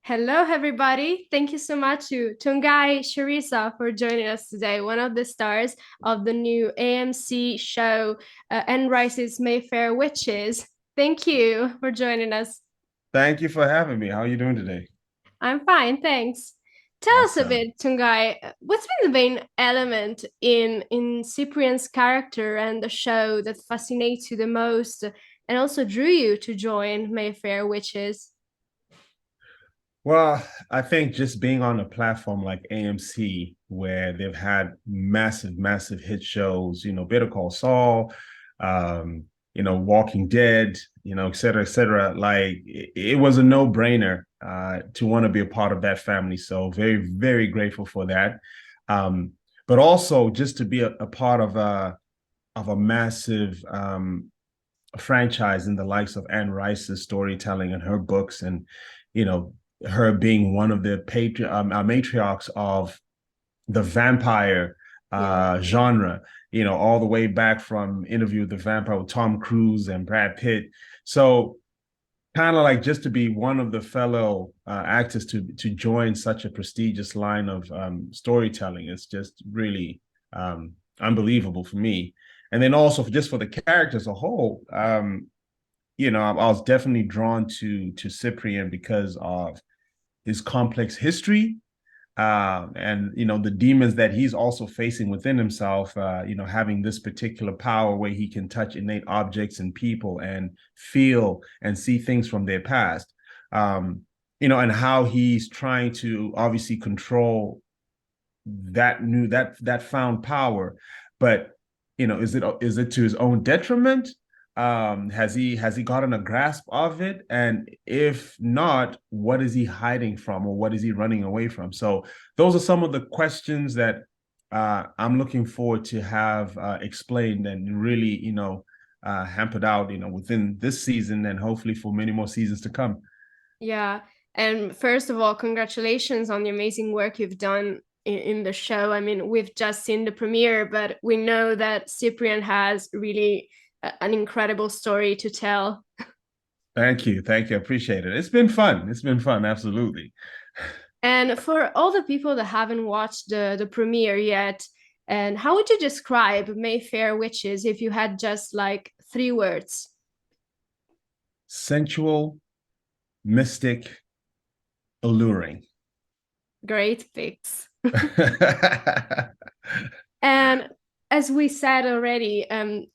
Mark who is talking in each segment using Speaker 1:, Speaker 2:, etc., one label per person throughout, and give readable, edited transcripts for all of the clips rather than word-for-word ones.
Speaker 1: Hello, everybody. Thank you so much to Tongayi Chirisa for joining us today, one of the stars of the new AMC show, Anne Rice's Mayfair Witches. Thank you for joining us.
Speaker 2: Thank you for having me. How are you doing today?
Speaker 1: I'm fine, thanks. Tell us a
Speaker 2: Awesome.
Speaker 1: bit, Tongayi, what's been the main element in Ciprien's character and the show that fascinates you the most and also drew you to join Mayfair Witches?
Speaker 2: Well, I think just being on a platform like AMC, where they've had massive hit shows, Better Call Saul, um, Walking Dead, et cetera. Like it was a no-brainer to want to be a part of that family. So very grateful for that. Um, but also just to be a part of a massive franchise in the likes of Anne Rice's storytelling and her books, and you know her being one of the matriarchs of the vampire
Speaker 1: Yeah.
Speaker 2: genre. All the way back from Interview with the Vampire with Tom Cruise and Brad Pitt. So kind of like just to be one of the fellow actors to join such a prestigious line of storytelling is just really unbelievable for me. And then also just for the character as a whole, I was definitely drawn to Cyprien because of his complex history, and the demons that he's also facing within himself. Having this particular power where he can touch innate objects and people and feel and see things from their past. And how he's trying to obviously control that found power, but is it to his own detriment? Has he gotten a grasp of it? And if not, what is he hiding from, or what is he running away from? So those are some of the questions that I'm looking forward to have explained and really, hampered out, within this season and hopefully for many more seasons to come.
Speaker 1: Yeah. And first of all, congratulations on the amazing work you've done in the show. I mean, we've just seen the premiere, but we know that Cyprien has really an incredible story to tell.
Speaker 2: Thank you, I appreciate it. It's been fun, absolutely.
Speaker 1: And for all the people that haven't watched the premiere yet, and how would you describe Mayfair Witches if you had just like three words?
Speaker 2: Sensual, mystic, alluring.
Speaker 1: Great picks. And as we said already,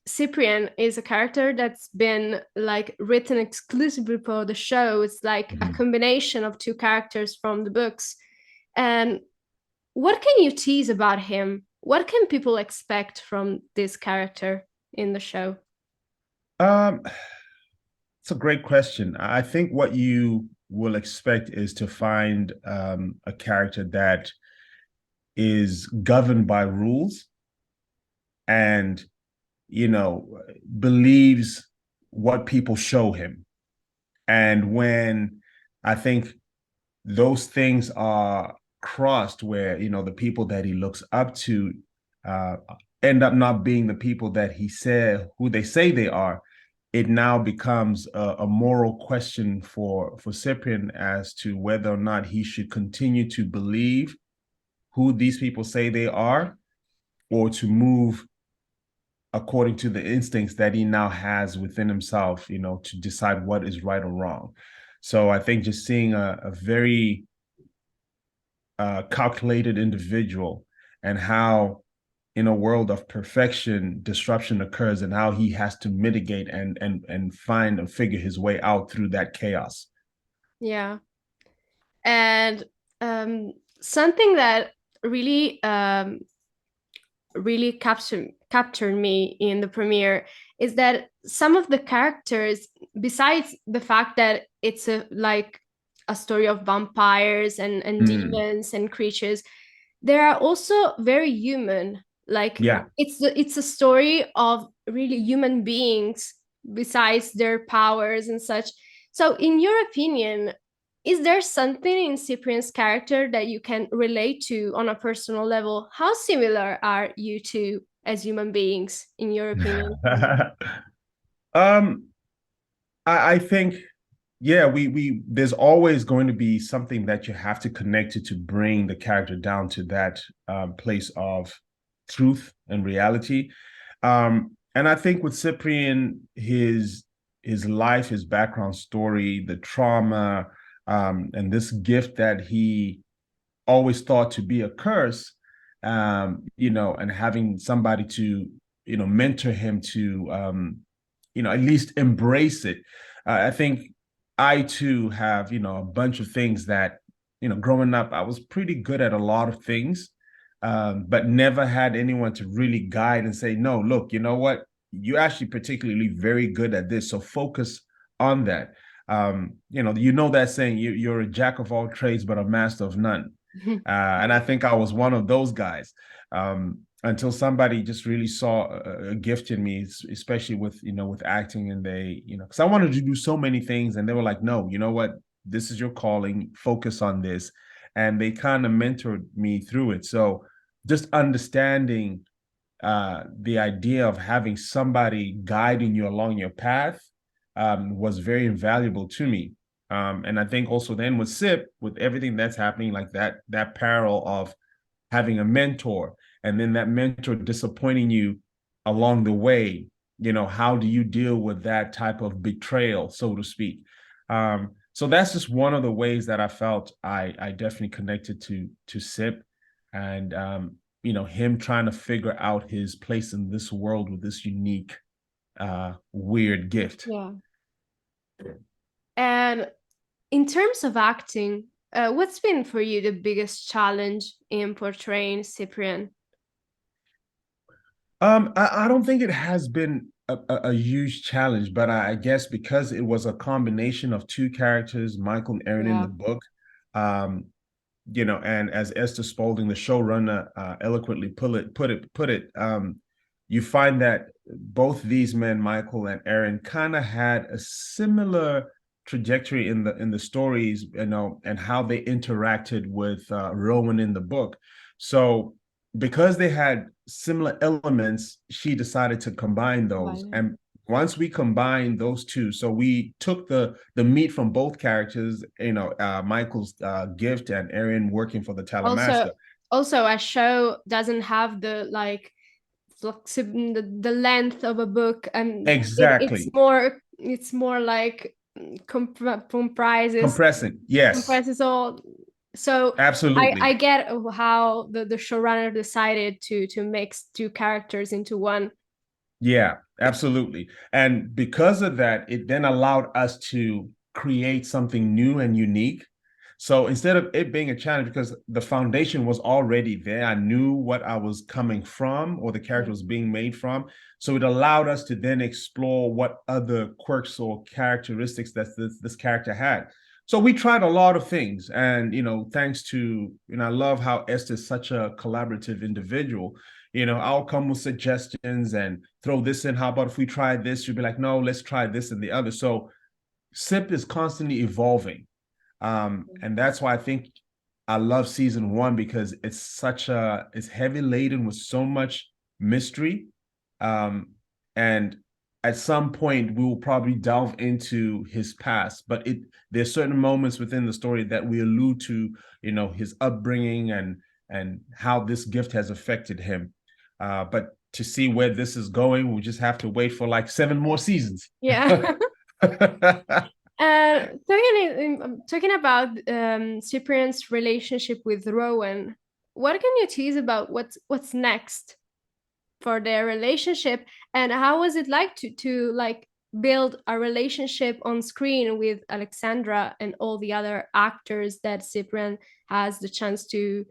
Speaker 1: Cyprien is a character that's been like written exclusively for the show. It's like a
Speaker 2: Mhm.
Speaker 1: combination of two characters from the books. And what can you tease about him? What can people expect from this character in the show?
Speaker 2: Um, it's a great question. I think what you will expect is to find a character that is governed by rules and, you know, believes what people show him. And when I think those things are crossed, where the people that he looks up to uh, end up not being the people that he said who they say they are, it now becomes a moral question for Cyprian as to whether or not he should continue to believe who these people say they are, or to move according to the instincts that he now has within himself, to decide what is right or wrong. So I think just seeing a very calculated individual, and how in a world of perfection disruption occurs, and how he has to mitigate and find and figure his way out through that chaos.
Speaker 1: Yeah. And something that really really captured me in the premiere is that some of the characters, besides the fact that it's a like a story of vampires and
Speaker 2: Mm,
Speaker 1: demons and creatures, they are also very human. Like
Speaker 2: yeah.
Speaker 1: it's a story of really human beings besides their powers and such. So in your opinion, is there something in Cyprian's character that you can relate to on a personal level? How similar are you two as human beings, in your opinion?
Speaker 2: um, I think yeah, we there's always going to be something that you have to connect to bring the character down to that place of truth and reality. And I think with Ciprien, his life, his background story, the trauma, and this gift that he always thought to be a curse, and having somebody to, mentor him to, at least embrace it. I think I too have, a bunch of things that, growing up, I was pretty good at a lot of things, but never had anyone to really guide and say, no, look, you know what? You're actually particularly very good at this. So focus on that. That saying, you're a jack of all trades, but a master of none. And I think I was one of those guys, until somebody just really saw a gift in me, especially with acting. And they, because I wanted to do so many things, and they were like, no, you know what? This is your calling. Focus on this. And they kind of mentored me through it. So just understanding the idea of having somebody guiding you along your path was very invaluable to me. And I think also then with SIP, with everything that's happening, like that parallel of having a mentor, and then that mentor disappointing you along the way, how do you deal with that type of betrayal, so to speak? So that's just one of the ways that I felt I definitely connected to SIP, and him trying to figure out his place in this world with this unique, weird gift.
Speaker 1: Yeah. And in terms of acting, what's been for you the biggest challenge in portraying Cyprian?
Speaker 2: I don't think it has been a huge challenge, but I guess because it was a combination of two characters, Michael and Erin in the
Speaker 1: Yeah.
Speaker 2: book, um, and as Esther Spaulding, the showrunner, eloquently put it, you find that both these men, Michael and Erin, kind of had a similar trajectory in the stories, and how they interacted with Rowan in the book. So because they had similar elements, she decided to combine those.
Speaker 1: Right.
Speaker 2: And once we combined those two, so we took the meat from both characters, Michael's gift and Erin working for the
Speaker 1: Also,
Speaker 2: Talamaster.
Speaker 1: also a show doesn't have the like the length of a book, and
Speaker 2: Exactly.
Speaker 1: it's more like comprises
Speaker 2: Compressing. Yes,
Speaker 1: compresses all. So I
Speaker 2: absolutely.
Speaker 1: get how the showrunner decided to mix two characters into one.
Speaker 2: Yeah, absolutely. And because of that, it then allowed us to create something new and unique. So instead of it being a challenge, because the foundation was already there, I knew what I was coming from, or the character was being made from. So it allowed us to then explore what other quirks or characteristics that this character had. So we tried a lot of things. And, thanks to, I love how Esther's such a collaborative individual. I'll come with suggestions and throw this in. How about if we try this? You'll be like, no, let's try this and the other. So SIP is constantly evolving. And that's why I think I love season one, because it's heavy laden with so much mystery. And at some point we will probably delve into his past, but there's certain moments within the story that we allude to, his upbringing and how this gift has affected him. But to see where this is going, we'll just have to wait for like 7 more seasons.
Speaker 1: Yeah. Talking about Cyprian's relationship with Rowan, what can you tease about what's next for their relationship, and how was it like to like build a relationship on screen with Alexandra and all the other actors that Cyprian has the chance to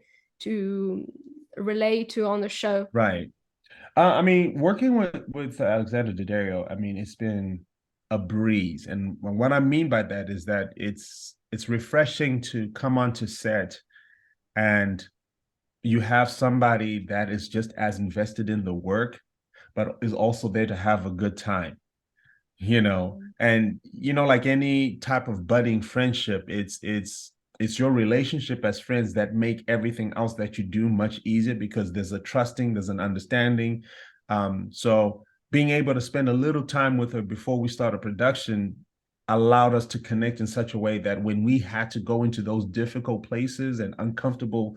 Speaker 1: relate to on the show?
Speaker 2: Right. I mean, working with Alexander Daddario, I mean, it's been a breeze, and what I mean by that is that it's refreshing to come onto set, and you have somebody that is just as invested in the work, but is also there to have a good time. And like any type of budding friendship, it's your relationship as friends that make everything else that you do much easier, because there's an understanding. So being able to spend a little time with her before we start a production allowed us to connect in such a way that when we had to go into those difficult places and uncomfortable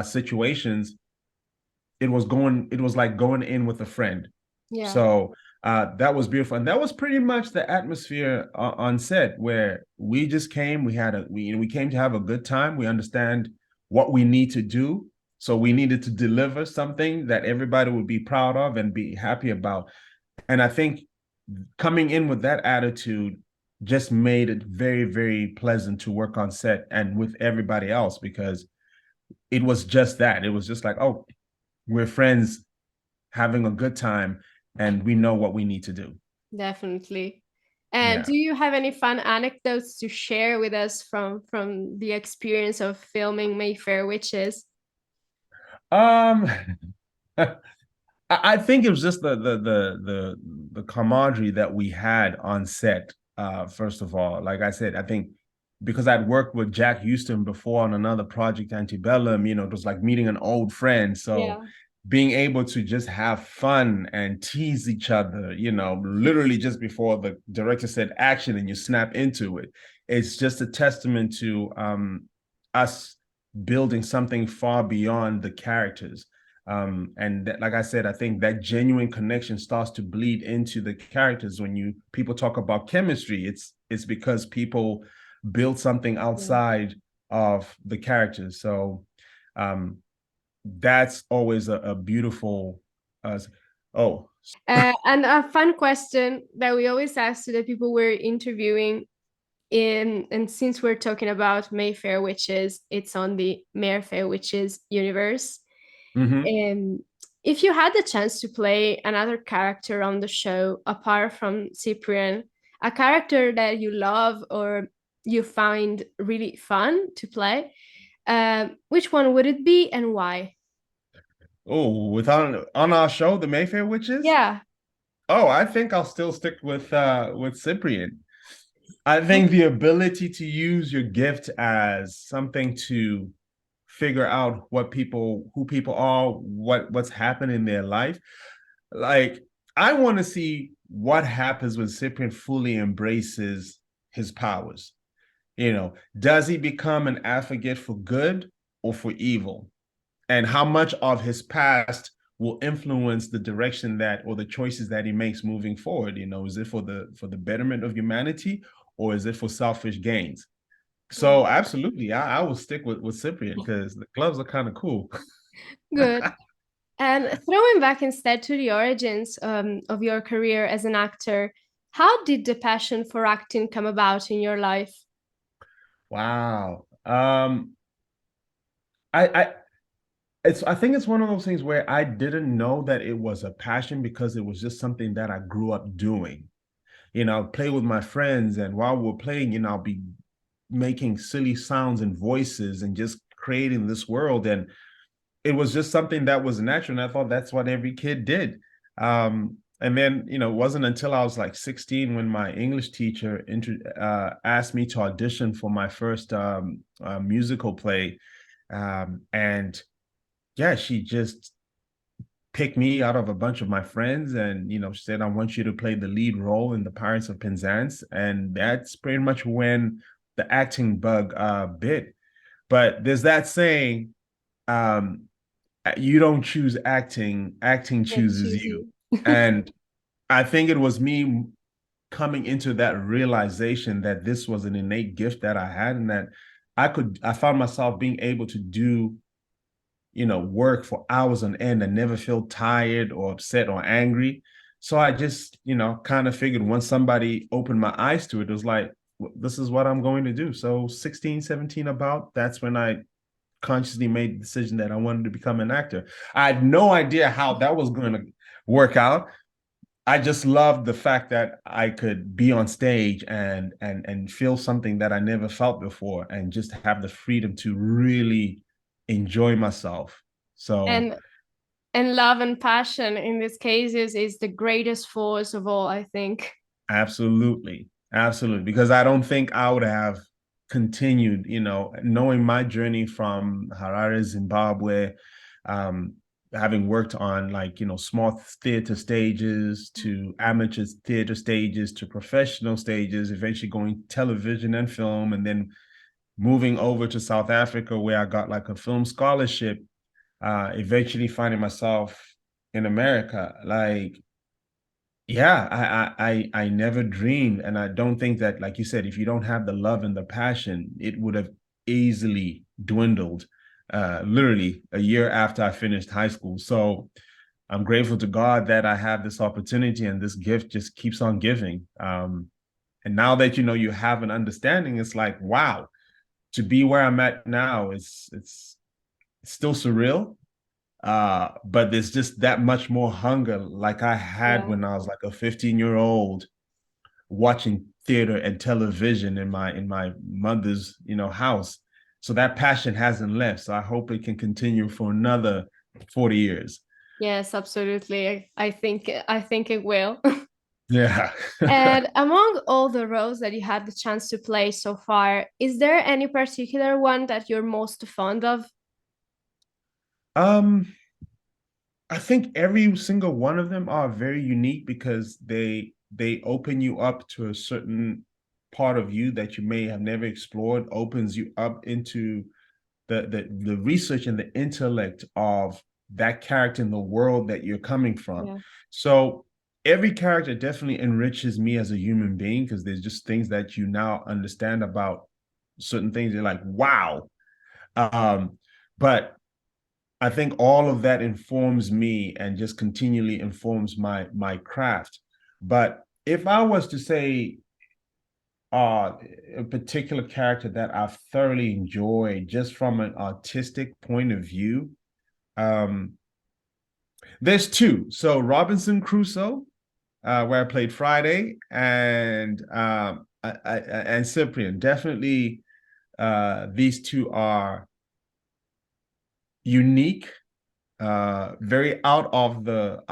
Speaker 2: situations, it was like going in with a friend.
Speaker 1: Yeah.
Speaker 2: So that was beautiful, and that was pretty much the atmosphere on set, where we just came. We came to have a good time. We understand what we need to do, so we needed to deliver something that everybody would be proud of and be happy about. And I think coming in with that attitude just made it very, very pleasant to work on set and with everybody else, because it was just that. It was just like, oh, we're friends having a good time, and we know what we need to do.
Speaker 1: Definitely. And
Speaker 2: Yeah.
Speaker 1: do you have any fun anecdotes to share with us from the experience of filming Mayfair Witches?
Speaker 2: Um, I think it was just the camaraderie that we had on set. First of all, like I said, I think because I'd worked with Jack Houston before on another project, Antebellum, it was like meeting an old friend. So
Speaker 1: Yeah.
Speaker 2: being able to just have fun and tease each other, literally just before the director said action and you snap into it, it's just a testament to us building something far beyond the characters. And that, like I said, I think that genuine connection starts to bleed into the characters. When you people talk about chemistry, it's because people build something
Speaker 1: Yeah.
Speaker 2: outside of the characters. So um, that's always a beautiful. Oh,
Speaker 1: And a fun question that we always ask to the people we're interviewing in, and since we're talking about Mayfair Witches, it's on the Mayfair Witches universe.
Speaker 2: mhm.
Speaker 1: And if you had the chance to play another character on the show apart from Cyprien, a character that you love or you find really fun to play, which one would it be and why?
Speaker 2: Oh, on our show, the Mayfair Witches.
Speaker 1: Yeah.
Speaker 2: Oh, I think I'll still stick with Cyprian. I think
Speaker 1: Okay.
Speaker 2: the ability to use your gift as something to figure out who people are, what's happened in their life. Like, I want to see what happens when Cyprian fully embraces his powers. Does he become an advocate for good or for evil? And how much of his past will influence the direction that or the choices that he makes moving forward? Is it for the betterment of humanity, or is it for selfish gains?
Speaker 1: Yeah.
Speaker 2: So absolutely, I will stick with Cyprian because the gloves are kind of cool.
Speaker 1: Good. And throwing back instead to the origins of your career as an actor, how did the passion for acting come about in your life?
Speaker 2: Wow. I I think it's one of those things where I didn't know that it was a passion because it was just something that I grew up doing. I'd play with my friends, and while we're playing, I'll be making silly sounds and voices and just creating this world. And it was just something that was natural. And I thought that's what every kid did. And then, it wasn't until I was like 16 when my English teacher asked me to audition for my first musical play. And yeah, she just picked me out of a bunch of my friends, and she said, I want you to play the lead role in the Pirates of Penzance. And that's pretty much when the acting bug bit. But there's that saying, um you don't choose acting
Speaker 1: It
Speaker 2: chooses
Speaker 1: choose
Speaker 2: you.
Speaker 1: you.
Speaker 2: And I think it was me coming into that realization that this was an innate gift that I had, and that I found myself being able to do work for hours on end and never feel tired or upset or angry. So I just kind of figured once somebody opened my eyes to it, it was like, this is what I'm going to do. So 16, 17, about, that's when I consciously made the decision that I wanted to become an actor. I had no idea how that was going to work out. I just loved the fact that I could be on stage and feel something that I never felt before, and just have the freedom to really enjoy myself. So
Speaker 1: and and love and passion in these cases is the greatest force of all, I think.
Speaker 2: absolutely, absolutely, because I don't think I would have continued, knowing my journey from Harare, Zimbabwe, um, having worked on like, small theater stages to amateur theater stages to professional stages, eventually going television and film, and then moving over to South Africa where I got like a film scholarship, eventually finding myself in America. Like, yeah, I never dreamed, and I don't think that, like you said, if you don't have the love and the passion, it would have easily dwindled. Literally a year after I finished high school. So I'm grateful to God that I have this opportunity, and this gift just keeps on giving. And now that you have an understanding, it's like, wow, to be where I'm at now, it's still surreal. But there's just that much more hunger like I had
Speaker 1: Yeah.
Speaker 2: when I was like a 15-year-old watching theater and television in my mother's, house. So that passion hasn't left. So I hope it can continue for another 40 years.
Speaker 1: Yes, absolutely. I think it will.
Speaker 2: Yeah.
Speaker 1: And among all the roles that you had the chance to play so far, is there any particular one that you're most fond of?
Speaker 2: um I think every single one of them are very unique because they open you up to a certain part of you that you may have never explored, opens you up into the research and the intellect of that character in the world that you're coming from.
Speaker 1: Yeah.
Speaker 2: So every character definitely enriches me as a human being because there's just things that you now understand about certain things. You're like, wow. But I think all of that informs me and just continually informs my craft. But if I was to say a particular character that I've thoroughly enjoyed just from an artistic point of view, um, there's two. So Robinson Crusoe, where I played Friday, and Cyprien. Definitely, these two are unique, very out of the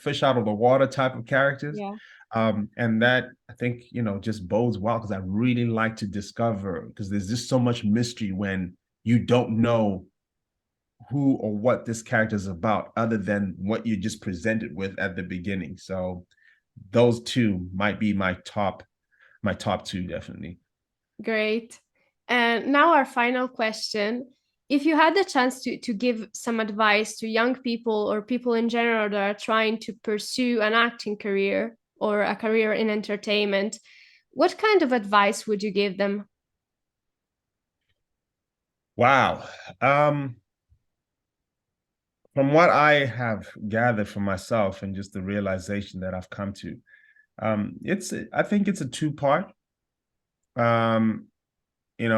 Speaker 2: fish out of the water type of characters.
Speaker 1: Yeah.
Speaker 2: And that I think just bodes well because I really like to discover because there's just so much mystery when you don't know who or what this character is about other than what you just presented with at the beginning. So those two might be my top two definitely.
Speaker 1: Great. And now our final question. If you had the chance to give some advice to young people or people in general that are trying to pursue an acting career or a career in entertainment, what kind of advice would you give them?
Speaker 2: Wow. Um, from what I have gathered for myself and just the realization that I've come to, I think it's a two-part. Um, I'm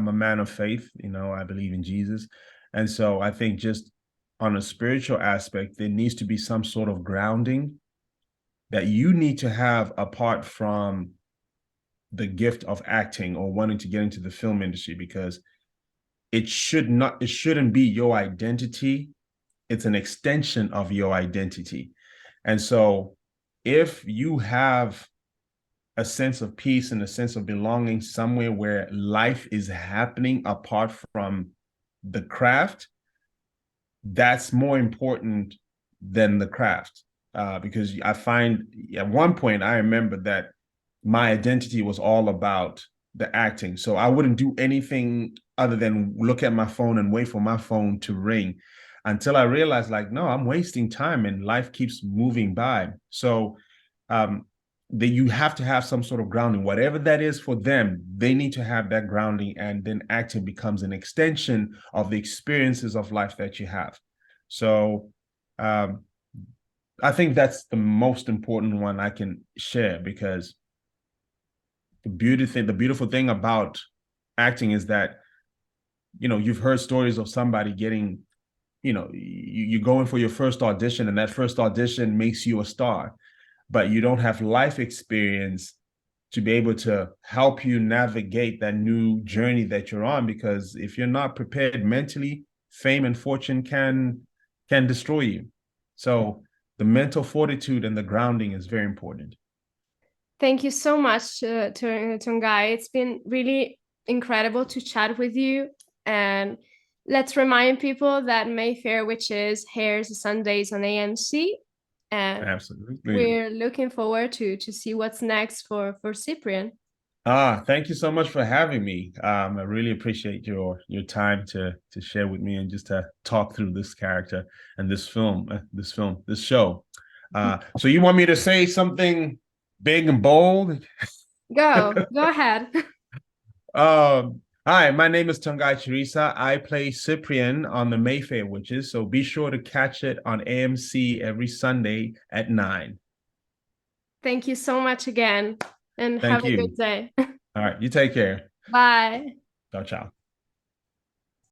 Speaker 2: a man of faith. I believe in Jesus, and so I think just on a spiritual aspect, there needs to be some sort of grounding that you need to have apart from the gift of acting or wanting to get into the film industry because it shouldn't be your identity. It's an extension of your identity. And so if you have a sense of peace and a sense of belonging somewhere where life is happening apart from the craft, that's more important than the craft. Because I find at one point I remember that my identity was all about the acting. So I wouldn't do anything other than look at my phone and wait for my phone to ring until I realized, like, no, I'm wasting time and life keeps moving by. So um, that you have to have some sort of grounding, whatever that is for them, they need to have that grounding. And then acting becomes an extension of the experiences of life that you have. So um, I think that's the most important one I can share because the beautiful thing about acting is that you've heard stories of somebody getting you go in for your first audition and that first audition makes you a star, but you don't have life experience to be able to help you navigate that new journey that you're on, because if you're not prepared mentally, fame and fortune can destroy you. So the mental fortitude and the grounding is very important.
Speaker 1: Thank you so much, Tongai. It's been really incredible to chat with you. And Let's remind people that Mayfair Witches airs Sundays on AMC, and
Speaker 2: Absolutely.
Speaker 1: we're looking forward to see what's next for Cyprian.
Speaker 2: Thank you so much for having me. I really appreciate your time to share with me and just to talk through this character and this show. So you want me to say something big and bold?
Speaker 1: Go ahead.
Speaker 2: Hi, my name is Tongayi Chirisa. I play Ciprien on the Mayfair Witches, so be sure to catch it on AMC every Sunday at 9.
Speaker 1: Thank you so much again, and have
Speaker 2: Thank
Speaker 1: a good
Speaker 2: you.
Speaker 1: day.
Speaker 2: All right, you take care.
Speaker 1: Bye.
Speaker 2: Ciao, ciao.